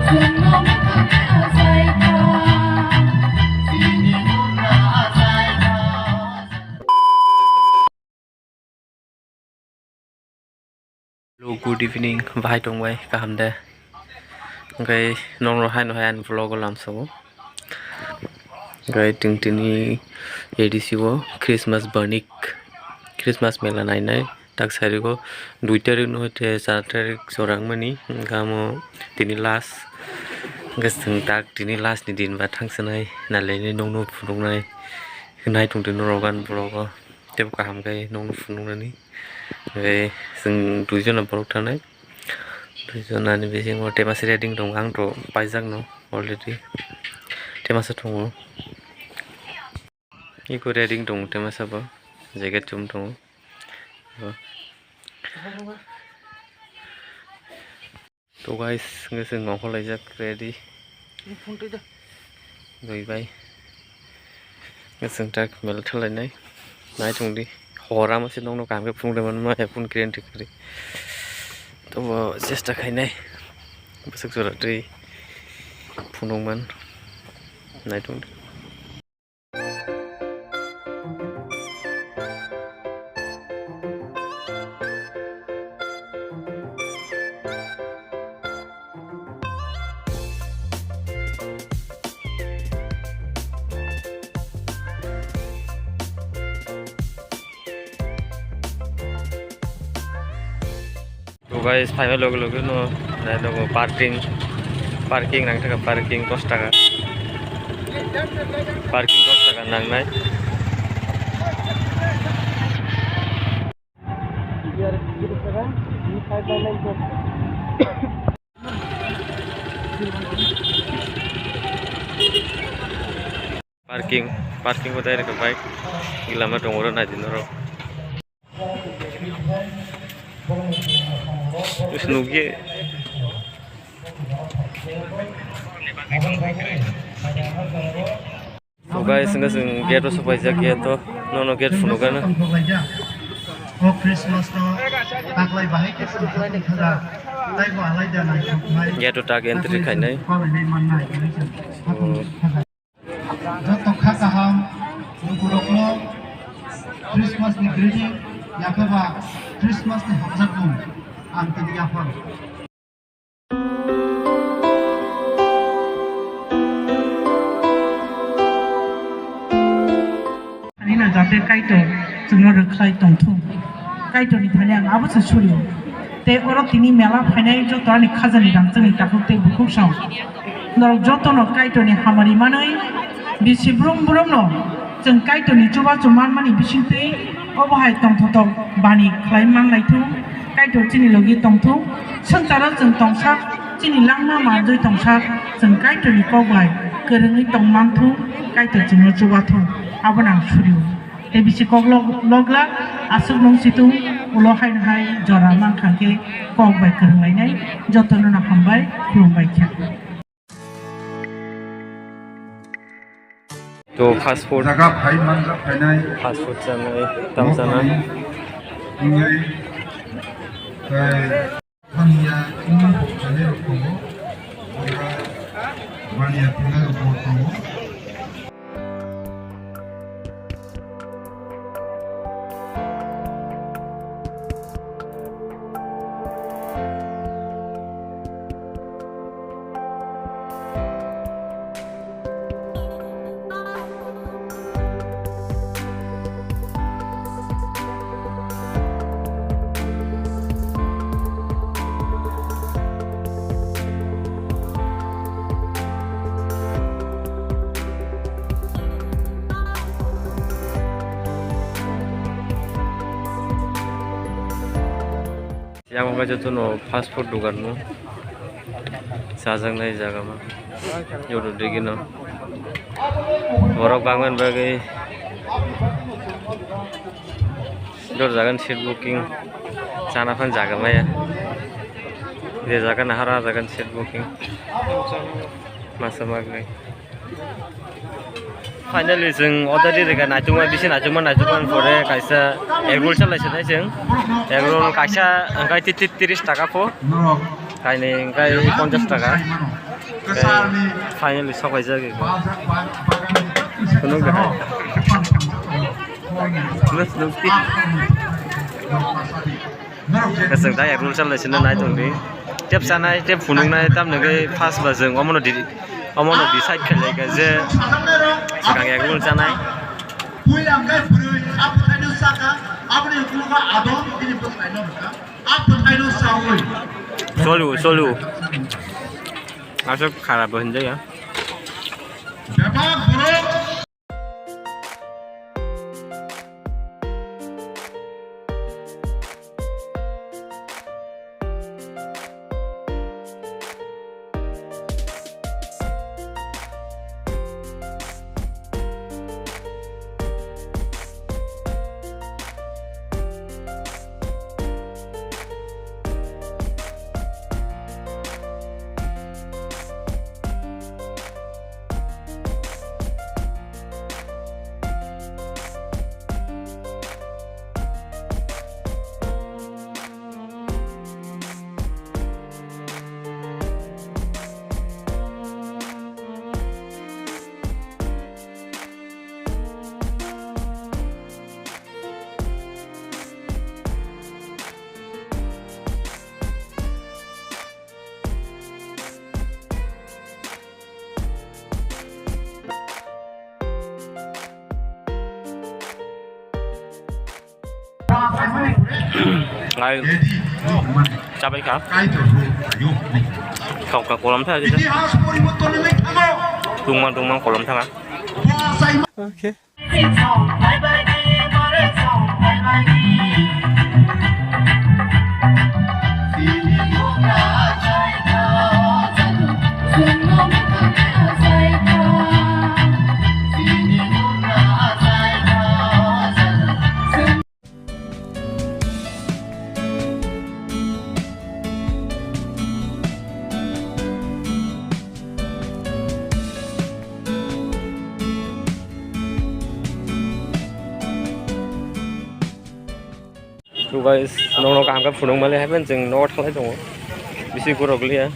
Hello, good evening. Bye tong bay kaham de. Okay, nong rohay no hayan vlog lam so. Okay, ting tini ADC wo Christmas banik Christmas mela nai nai tak sari ko 2 tarik no te 4 tarik sorang mani gamo tini last gaseng tak tini last ni din ba thangsanai nalai ni nong no phunung nai nai tung tin rogan vlog te kaham kai nong no phunung nani. Okay, sing tujuan apa rok tanai tujuan ani besi ngo tema reading dong ang to paijak no already tema sa tongo iko reading dong tema sa ba jacket chum tongo to guys ngeseng ngong holai jak ready doi bai ngeseng tak mel thalai nai nai tung di hora masih nong no kam ke phung de man ma phun kren tik ri to chesta khai nai besok sura tri phunong man nai tung तो guys five लोग नो लोग parking नांग taka parking 10 টাকা parking 10 টাকা नांगनाय parking को direct bike लामा दंगरो नादिनरो Snugi so guys ngaseng gate to sapai jak gate to no gate funugan oh Christmas to taklai bahai ke thara tai ko alai da nai gate to tag entry khainai joto khaka ham kuroklo Christmas ni greeting yakaba Christmas ni hamzaku angke dia pun ani na jate kaito jungno reklai tongthum kaito ni thane ang abo churi te oro tini mela phainai joto ani khajani rang joni takute bukhuk saw norok joto no kaito ni hamari manai bisi brum brum no jeng kaito ni chuba chuman mani bisintei obahai tongthotok bani khlai manglaitu kaito chini logi tongthu santara jeng tongsa chini langma ma joi tongsa jeng kaito ni kobai kerengi tongmangthu kaito jingno chubathu abonang suriu te bisi koglog logla asuk nong situ ulo hai hai jora mangkhangke kobai kerengainai jotono na hambai khulumbai kya to fast food jaga phai manja phainai fast food janai tam jana ingai bania ini jane rokomo bania tinggal rokomo yang ngaja tuh no fast food dugan no sajang nai jaga ma yodo degi no borok bangun bagai dor jagan seat booking chana fan jaga ma ya de jaga na hara jagan seat booking masa magai finally जों order दिरेगा नाजुमा बिसे नाजुमान परे कायसा egg roll चलायसनाय जों egg roll कायसा अंगाय 30 टाका फो कायनै अंगाय 50 टाका Finally sampai lagi. Penuh dah. Terus nanti. Keseng dah ya rule sama sini naik tuh ni. Tiap sana tiap gunung naik tam nanti pas bazeng. Omono di side kelai kerja. Sekarang ya rule sana. Solu. Masuk karab aja ya. Ngay capek kah? Kau ke kolam saja. Tunggang kolam sana. Oke. So guys, nong काम का फुनों माले है बन जंग not खाले जों BC को रोक लिया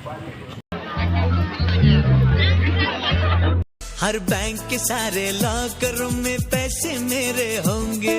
हर बैंक के सारे लॉकर में पैसे मेरे होंगे